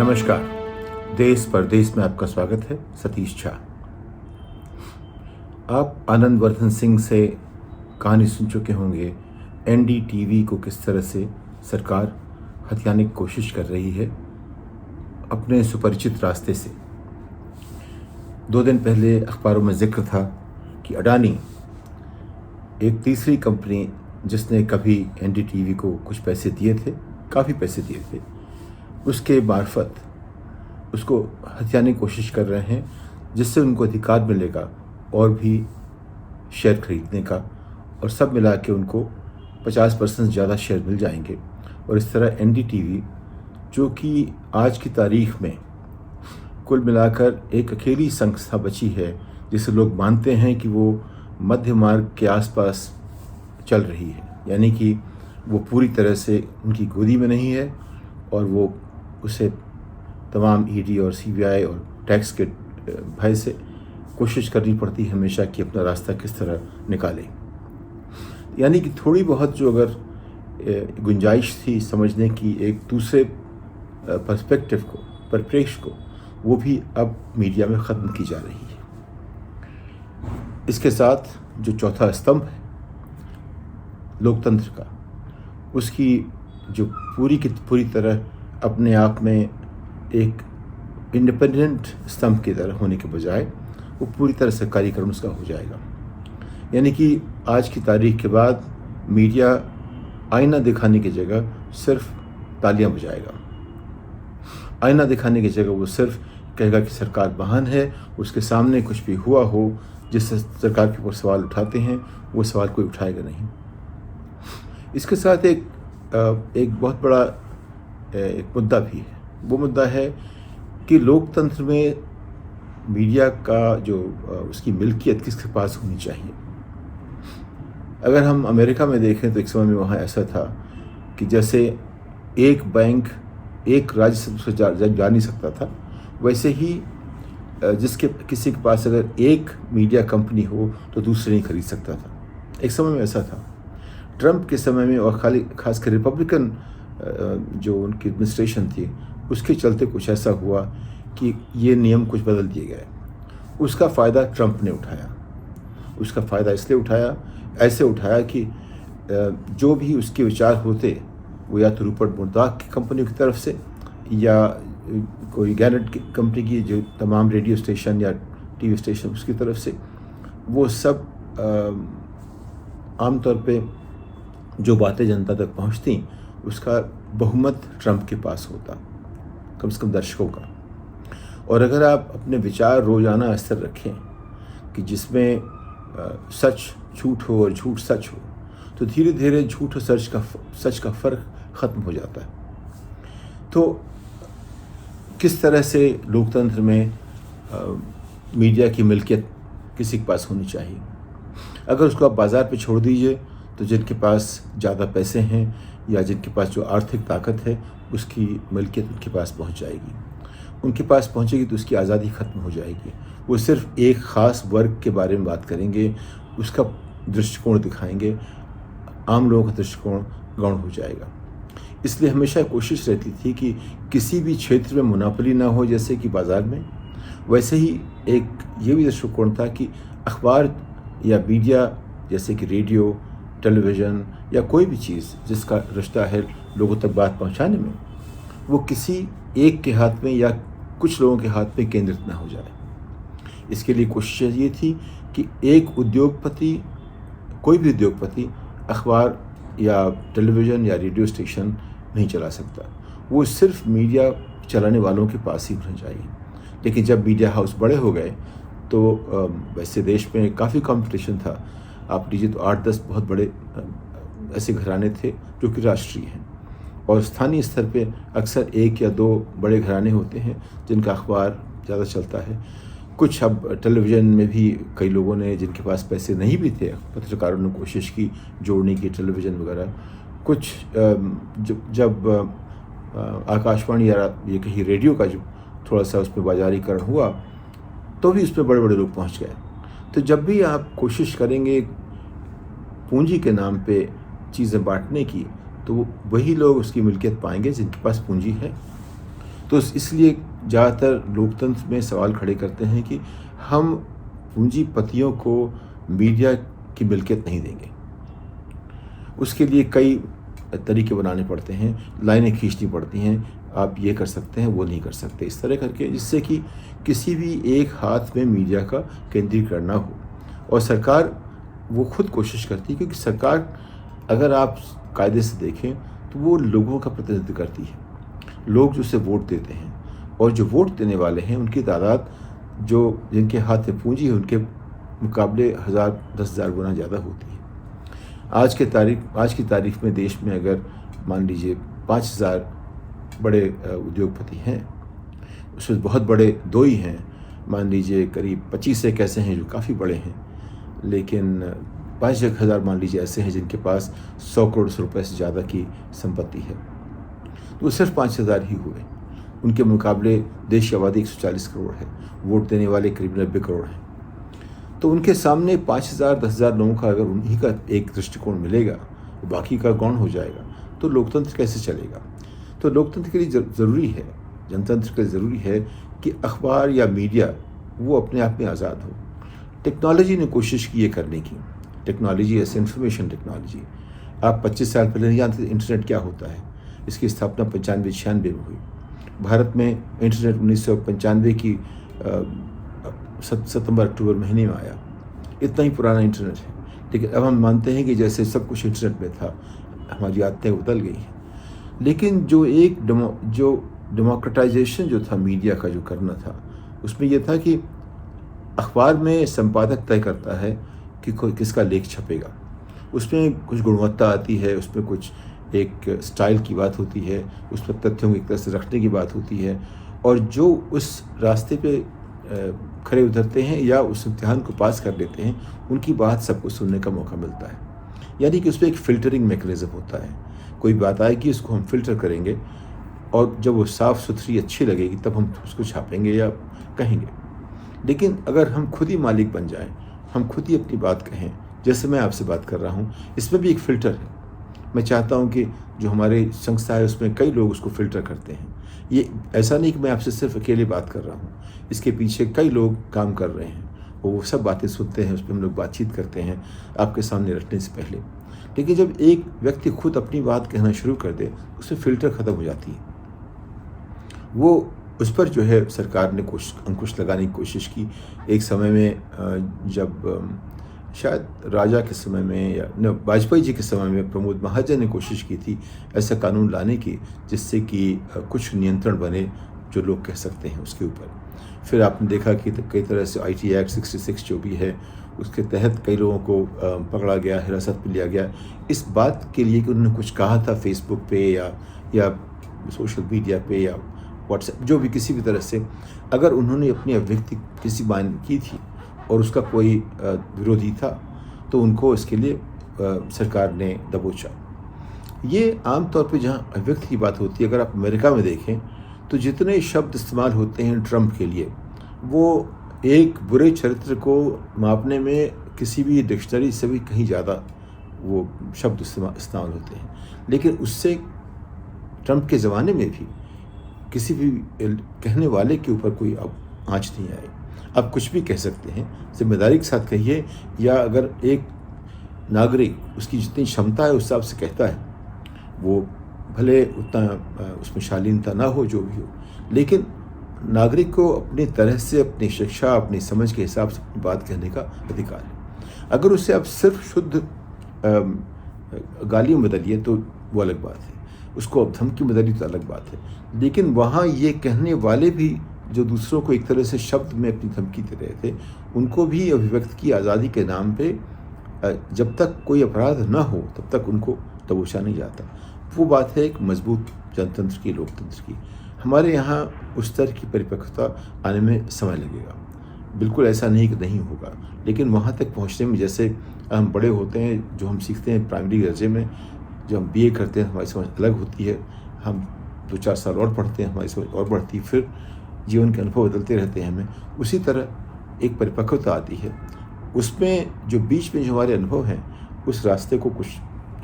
नमस्कार। देश परदेश में आपका स्वागत है। सतीश झा। आप आनंद वर्धन सिंह से कहानी सुन चुके होंगे एनडीटीवी को किस तरह से सरकार हथियाने की कोशिश कर रही है अपने सुपरिचित रास्ते से। 2 दिन पहले अखबारों में जिक्र था कि अडानी, एक तीसरी कंपनी जिसने कभी एनडीटीवी को कुछ पैसे दिए थे, काफ़ी पैसे दिए थे, उसके मार्फत उसको हथियाने की कोशिश कर रहे हैं, जिससे उनको अधिकार मिलेगा और भी शेयर खरीदने का, और सब मिला के उनको 50% ज़्यादा शेयर मिल जाएंगे। और इस तरह एनडीटीवी, जो कि आज की तारीख में कुल मिलाकर एक अकेली संस्था बची है जिसे लोग मानते हैं कि वो मध्य मार्ग के आसपास चल रही है, यानी कि वो पूरी तरह से उनकी गोदी में नहीं है और वो उसे तमाम ईडी और सीबीआई और टैक्स के भय से कोशिश करनी पड़ती है हमेशा कि अपना रास्ता किस तरह निकालें। यानी कि थोड़ी बहुत जो अगर गुंजाइश थी समझने की एक दूसरे पर्सपेक्टिव को, परिप्रेक्ष्य को, वो भी अब मीडिया में ख़त्म की जा रही है। इसके साथ जो चौथा स्तंभ है लोकतंत्र का, उसकी जो पूरी की पूरी तरह अपने आप में एक इंडिपेंडेंट स्तंभ की तरह होने के बजाय वो पूरी तरह सरकारीकरण उसका हो जाएगा। यानी कि आज की तारीख के बाद मीडिया आईना दिखाने की जगह सिर्फ तालियां बजाएगा। आईना दिखाने की जगह वो सिर्फ कहेगा कि सरकार महान है, उसके सामने कुछ भी हुआ हो जिससे सरकार के ऊपर सवाल उठाते हैं, वो सवाल कोई उठाएगा नहीं। इसके साथ एक बहुत बड़ा एक मुद्दा भी है। वो मुद्दा है कि लोकतंत्र में मीडिया का जो उसकी मिल्कियत किसके पास होनी चाहिए। अगर हम अमेरिका में देखें तो एक समय में वहाँ ऐसा था कि जैसे एक बैंक एक राज्य से जा नहीं सकता था, वैसे ही जिसके किसी के पास अगर एक मीडिया कंपनी हो तो दूसरे नहीं खरीद सकता था। एक समय में ऐसा था। ट्रंप के समय में और खासकर रिपब्लिकन जो उनकी एडमिनिस्ट्रेशन थी, उसके चलते कुछ ऐसा हुआ कि ये नियम कुछ बदल दिए गए। उसका फ़ायदा ट्रंप ने उठाया। उसका फ़ायदा इसलिए ऐसे उठाया कि जो भी उसके विचार होते वो या तो रूपर्ट मुर्डॉक की कंपनी की तरफ से या कोई गैनेट की कंपनी की जो तमाम रेडियो स्टेशन या टीवी स्टेशन उसकी तरफ से, वो सब आमतौर पे जो बातें जनता तक पहुंचती उसका बहुमत ट्रंप के पास होता, कम से कम दर्शकों का। और अगर आप अपने विचार रोज़ाना स्तर रखें कि जिसमें सच झूठ हो और झूठ सच हो, तो धीरे धीरे झूठ और सच का फ़र्क ख़त्म हो जाता है। तो किस तरह से लोकतंत्र में मीडिया की मिल्कियत किसी के पास होनी चाहिए। अगर उसको आप बाज़ार पे छोड़ दीजिए तो जिनके पास ज़्यादा पैसे हैं या जिनके पास जो आर्थिक ताकत है, उसकी मिल्कियत उनके पास पहुंच जाएगी। उनके पास पहुंचेगी तो उसकी आज़ादी ख़त्म हो जाएगी। वो सिर्फ एक ख़ास वर्ग के बारे में बात करेंगे, उसका दृष्टिकोण दिखाएंगे, आम लोगों का दृष्टिकोण गौण हो जाएगा। इसलिए हमेशा कोशिश रहती थी कि किसी भी क्षेत्र में मोनोपोली ना हो, जैसे कि बाज़ार में। वैसे ही एक ये भी दृष्टिकोण था कि अखबार या मीडिया, जैसे कि रेडियो, टेलीविज़न या कोई भी चीज़ जिसका रिश्ता है लोगों तक बात पहुंचाने में, वो किसी एक के हाथ में या कुछ लोगों के हाथ में केंद्रित ना हो जाए। इसके लिए कोशिश ये थी कि एक उद्योगपति, कोई भी उद्योगपति अखबार या टेलीविज़न या रेडियो स्टेशन नहीं चला सकता। वो सिर्फ मीडिया चलाने वालों के पास ही होना चाहिए। लेकिन जब मीडिया हाउस बड़े हो गए तो वैसे देश में काफ़ी कंपटीशन था। आप लीजिए तो 8-10 बहुत बड़े ऐसे घराने थे जो कि राष्ट्रीय हैं, और स्थानीय स्तर पे अक्सर 1 या 2 बड़े घराने होते हैं जिनका अखबार ज़्यादा चलता है। कुछ अब टेलीविज़न में भी कई लोगों ने, जिनके पास पैसे नहीं भी थे, पत्रकारों ने कोशिश की जोड़ने की टेलीविज़न वगैरह। कुछ जब आकाशवाणी या ये कहीं रेडियो का जो थोड़ा सा उसमें बाजारीकरण हुआ तो भी उसमें बड़े बड़े लोग पहुंच गए। तो जब भी आप कोशिश करेंगे पूंजी के नाम पे चीज़ें बांटने की, तो वही लोग उसकी मिल्कियत पाएंगे जिनके पास पूंजी है। तो इसलिए ज़्यादातर लोकतंत्र में सवाल खड़े करते हैं कि हम पूंजीपतियों को मीडिया की मिल्कियत नहीं देंगे। उसके लिए कई तरीके बनाने पड़ते हैं, लाइनें खींचनी पड़ती हैं, आप ये कर सकते हैं, वो नहीं कर सकते, इस तरह करके, जिससे कि किसी भी एक हाथ में मीडिया का केंद्रीकरण ना हो। और सरकार वो खुद कोशिश करती है, क्योंकि सरकार अगर आप कायदे से देखें तो वो लोगों का प्रतिनिधित्व करती है। लोग जो उसे वोट देते हैं, और जो वोट देने वाले हैं उनकी तादाद जो जिनके हाथ में पूंजी है उनके मुकाबले 1000 गुना ज़्यादा होती है। आज की तारीख में देश में अगर मान लीजिए 5000 बड़े उद्योगपति हैं, उसमें बहुत बड़े 2 ही हैं, मान लीजिए करीब 25 एक ऐसे हैं जो काफ़ी बड़े हैं, लेकिन 5000 मान लीजिए ऐसे हैं जिनके पास 100 करोड़ रुपए से ज़्यादा की संपत्ति है, तो सिर्फ 5000 ही हुए। उनके मुकाबले देश की आबादी 140 करोड़ है, वोट देने वाले करीब 90 करोड़ हैं। तो उनके सामने 5000 10,000 लोगों का अगर उन्हीं का एक दृष्टिकोण मिलेगा, बाकी का गौण हो जाएगा, तो लोकतंत्र कैसे चलेगा? तो लोकतंत्र के लिए ज़रूरी है, जनतंत्र के लिए ज़रूरी है कि अखबार या मीडिया वो अपने आप में आज़ाद हो। टेक्नोलॉजी ने कोशिश की ये करने की, टेक्नोलॉजी ऐसे इंफॉर्मेशन टेक्नोलॉजी, आप 25 साल पहले नहीं जानते इंटरनेट क्या होता है। इसकी स्थापना 95-96 में हुई। भारत में इंटरनेट 1995 की सितंबर अक्टूबर महीने में आया। इतना ही पुराना इंटरनेट है, लेकिन अब हम मानते हैं कि जैसे सब कुछ इंटरनेट में था, हमारी आदतें बदल गई हैं। लेकिन जो डेमोक्रेटाइजेशन जो था मीडिया का जो करना था, उसमें यह था कि अखबार में संपादक तय करता है कि किसका लेख छपेगा। उसमें कुछ गुणवत्ता आती है, उसमें कुछ एक स्टाइल की बात होती है, उसमें तथ्यों को एक तरह से रखने की बात होती है, और जो उस रास्ते पे खड़े उतरते हैं या उस इम्तिहान को पास कर लेते हैं, उनकी बात सबको सुनने का मौका मिलता है। यानी कि उसमें एक फ़िल्टरिंग मैकेनिज़्म होता है। कोई बात आएगी, उसको हम फ़िल्टर करेंगे, और जब वो साफ़ सुथरी अच्छी लगेगी तब हम उसको छापेंगे या कहेंगे। लेकिन अगर हम खुद ही मालिक बन जाएं, हम खुद ही अपनी बात कहें, जैसे मैं आपसे बात कर रहा हूँ, इसमें भी एक फ़िल्टर है। मैं चाहता हूँ कि जो हमारे संस्था है उसमें कई लोग उसको फ़िल्टर करते हैं। ये ऐसा नहीं कि मैं आपसे सिर्फ अकेले बात कर रहा हूँ, इसके पीछे कई लोग काम कर रहे हैं, वो सब बातें सुनते हैं, उस पर हम लोग बातचीत करते हैं आपके सामने रखने से पहले। लेकिन जब एक व्यक्ति खुद अपनी बात कहना शुरू कर दे, उसमें फ़िल्टर ख़त्म हो जाती है। वो उस पर जो है सरकार ने अंकुश लगाने की कोशिश की। एक समय में जब शायद राजा के समय में या न वाजपेयी जी के समय में प्रमोद महाजन ने कोशिश की थी ऐसा कानून लाने की, जिससे कि कुछ नियंत्रण बने, जो लोग कह सकते हैं उसके ऊपर। फिर आपने देखा कि कई तरह से IT एक्ट 66 जो भी है, उसके तहत कई लोगों को पकड़ा गया, हिरासत में लिया गया, इस बात के लिए कि उन्होंने कुछ कहा था फेसबुक पे या सोशल मीडिया पे या व्हाट्सएप, जो भी किसी भी तरह से अगर उन्होंने अपनी अभिव्यक्ति किसी बयान की थी और उसका कोई विरोधी था, तो उनको इसके लिए सरकार ने दबोचा। ये आम तौर पे जहाँ अभिव्यक्ति की बात होती है, अगर आप अमेरिका में देखें तो जितने शब्द इस्तेमाल होते हैं ट्रंप के लिए, वो एक बुरे चरित्र को मापने में किसी भी डिक्शनरी से भी कहीं ज़्यादा वो शब्द इस्तेमाल होते हैं। लेकिन उससे ट्रंप के ज़माने में भी किसी भी कहने वाले के ऊपर कोई अब आँच नहीं आई। आप कुछ भी कह सकते हैं, जिम्मेदारी के साथ कहिए, या अगर एक नागरिक उसकी जितनी क्षमता है उस हिसाब से कहता है, वो भले उतना उसमें शालीनता ना हो, जो भी हो, लेकिन नागरिक को अपनी तरह से, अपनी शिक्षा, अपनी समझ के हिसाब से अपनी बात कहने का अधिकार है। अगर उससे आप सिर्फ शुद्ध गालियों में बदलिए तो वो अलग बात है, उसको अब धमकी में बदलिए तो अलग बात है। लेकिन वहाँ ये कहने वाले भी जो दूसरों को एक तरह से शब्द में अपनी धमकी दे रहे थे, उनको भी अभिव्यक्ति की आज़ादी के नाम पे जब तक कोई अपराध न हो तब तक उनको दबोचा नहीं जाता। वो बात है एक मजबूत जनतंत्र की, लोकतंत्र की। हमारे यहाँ उस तरह की परिपक्वता आने में समय लगेगा। बिल्कुल ऐसा नहीं कि नहीं होगा, लेकिन वहाँ तक पहुँचने में, जैसे हम बड़े होते हैं, जो हम सीखते हैं प्राइमरी दर्जे में, जब हम BA करते हैं हमारी समझ अलग होती है, हम 2-4 साल और पढ़ते हैं, हमारी समझ और बढ़ती है, फिर जीवन के अनुभव बदलते रहते हैं हमें। उसी तरह एक परिपक्वता आती है, उसमें जो बीच में जो हमारे अनुभव हैं, उस रास्ते को कुछ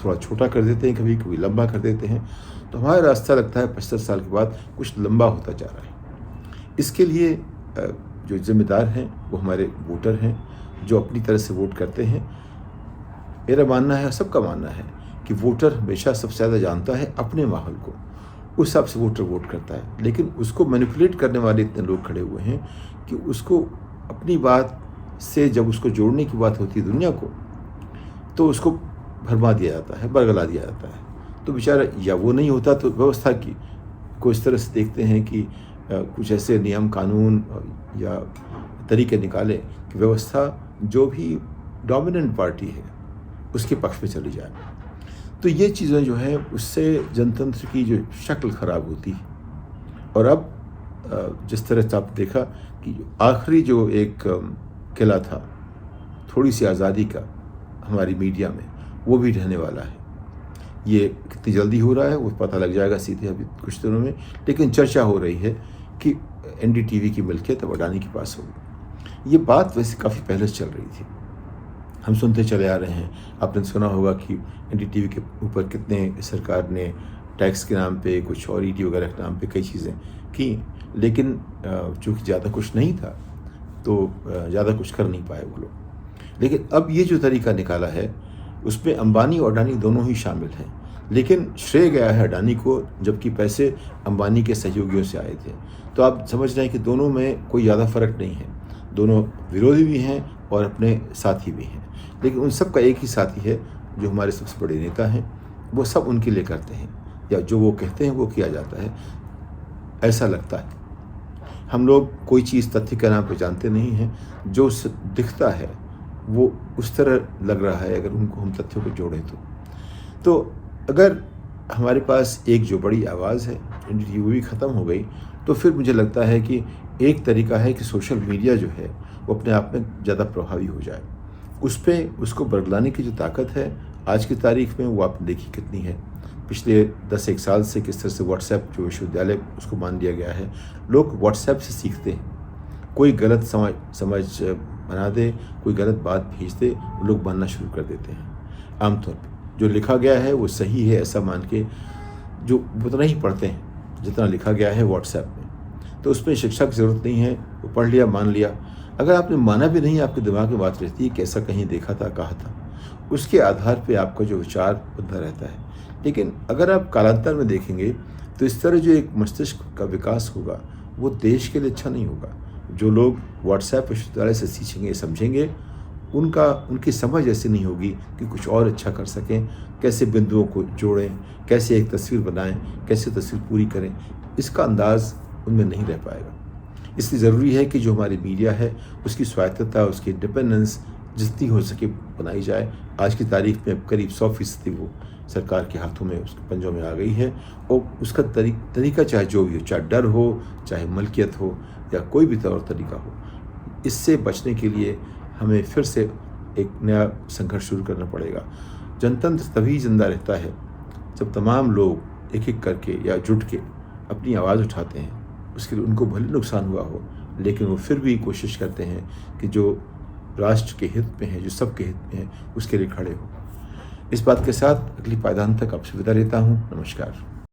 थोड़ा छोटा कर देते हैं, कभी कभी लंबा कर देते हैं, तो हमारा रास्ता लगता है 75 साल के बाद कुछ लंबा होता जा रहा है। इसके लिए जो ज़िम्मेदार हैं वो हमारे वोटर हैं, जो अपनी तरह से वोट करते हैं। मेरा मानना है, सबका मानना है कि वोटर हमेशा सबसे ज़्यादा जानता है अपने माहौल को, उस हिसाब से वोटर वोट करता है। लेकिन उसको मैनिपुलेट करने वाले इतने लोग खड़े हुए हैं कि उसको अपनी बात से जब उसको जोड़ने की बात होती है दुनिया को, तो उसको भरमा दिया जाता है, बरगला दिया जाता है। तो बेचारा या वो नहीं होता तो व्यवस्था की को इस तरह से देखते हैं कि कुछ ऐसे नियम कानून या तरीके निकाले कि व्यवस्था जो भी डोमिनेंट पार्टी है उसके पक्ष में चली जाए। तो ये चीज़ें जो हैं उससे जनतंत्र की जो शक्ल ख़राब होती है। और अब जिस तरह से आपने देखा कि आखिरी जो एक किला था थोड़ी सी आज़ादी का हमारी मीडिया में, वो भी रहने वाला है। ये कितनी जल्दी हो रहा है वो पता लग जाएगा सीधे अभी कुछ दिनों में। लेकिन चर्चा हो रही है कि एनडीटीवी की मिल्कियत अब अडानी के पास होगी। ये बात वैसे काफ़ी पहले से चल रही थी, हम सुनते चले आ रहे हैं। आपने सुना होगा कि एनडीटीवी के ऊपर कितने सरकार ने टैक्स के नाम पे, कुछ और ईडी वगैरह के नाम पे कई चीज़ें की, लेकिन चूँकि ज़्यादा कुछ नहीं था तो ज़्यादा कुछ कर नहीं पाए वो लोग। लेकिन अब ये जो तरीका निकाला है उसमें अंबानी और अडानी दोनों ही शामिल हैं, लेकिन श्रेय गया है अडानी को, जबकि पैसे अंबानी के सहयोगियों से आए थे। तो आप समझ रहे हैं कि दोनों में कोई ज़्यादा फ़र्क नहीं है, दोनों विरोधी भी हैं और अपने साथी भी हैं। लेकिन उन सब का एक ही साथी है जो हमारे सबसे बड़े नेता हैं, वो सब उनके लिए करते हैं, या जो वो कहते हैं वो किया जाता है, ऐसा लगता है। हम लोग कोई चीज़ तथ्य के नाम पे जानते नहीं हैं, जो दिखता है वो उस तरह लग रहा है अगर उनको हम तथ्यों को जोड़ें तो अगर हमारे पास एक जो बड़ी आवाज़ है वो भी ख़त्म हो गई, तो फिर मुझे लगता है कि एक तरीका है कि सोशल मीडिया जो है वो अपने आप में ज़्यादा प्रभावी हो जाए। उस पर उसको बरगलाने की जो ताकत है आज की तारीख में वो आपने देखी कितनी है। पिछले 10-1 साल से किस तरह से व्हाट्सएप जो विश्वविद्यालय उसको मान लिया गया है, लोग व्हाट्सएप से सीखते हैं। कोई गलत समझ बना दे, कोई गलत बात भेज दे, वो लोग मानना शुरू कर देते हैं। आमतौर पे जो लिखा गया है वो सही है ऐसा मान के जो उतना ही पढ़ते हैं जितना लिखा गया है व्हाट्सएप में, तो उसमें शिक्षा की ज़रूरत नहीं है, वो पढ़ लिया मान लिया। अगर आपने माना भी नहीं, आपके दिमाग में बात रहती है कि ऐसा कहीं देखा था, कहा था, उसके आधार पे आपका जो विचार बदला रहता है। लेकिन अगर आप कालांतर में देखेंगे तो इस तरह जो एक मस्तिष्क का विकास होगा वो देश के लिए अच्छा नहीं होगा। जो लोग व्हाट्सएप विश्वविद्यालय से सीखेंगे, समझेंगे, उनकी समझ ऐसी नहीं होगी कि कुछ और अच्छा कर सकें, कैसे बिंदुओं को जोड़ें, कैसे एक तस्वीर बनाएं, कैसे तस्वीर पूरी करें, इसका अंदाज़ उनमें नहीं रह पाएगा। इसलिए ज़रूरी है कि जो हमारी मीडिया है उसकी स्वायत्तता, उसकी इंडिपेंडेंस जितनी हो सके बनाई जाए। आज की तारीख में करीब 100% वो सरकार के हाथों में, उसके पंजों में आ गई है, और उसका तरीका चाहे जो भी हो, चाहे डर हो, चाहे मलकियत हो, या कोई भी तौर तरीका हो, इससे बचने के लिए हमें फिर से एक नया संघर्ष शुरू करना पड़ेगा। जनतंत्र तभी जिंदा रहता है जब तमाम लोग एक एक करके या जुट के अपनी आवाज़ उठाते हैं। उसके लिए उनको भले नुकसान हुआ हो, लेकिन वो फिर भी कोशिश करते हैं कि जो राष्ट्र के हित में है, जो सबके हित में है, उसके लिए खड़े हो। इस बात के साथ अगली पायदान तक आपसे विदा लेता हूँ। नमस्कार।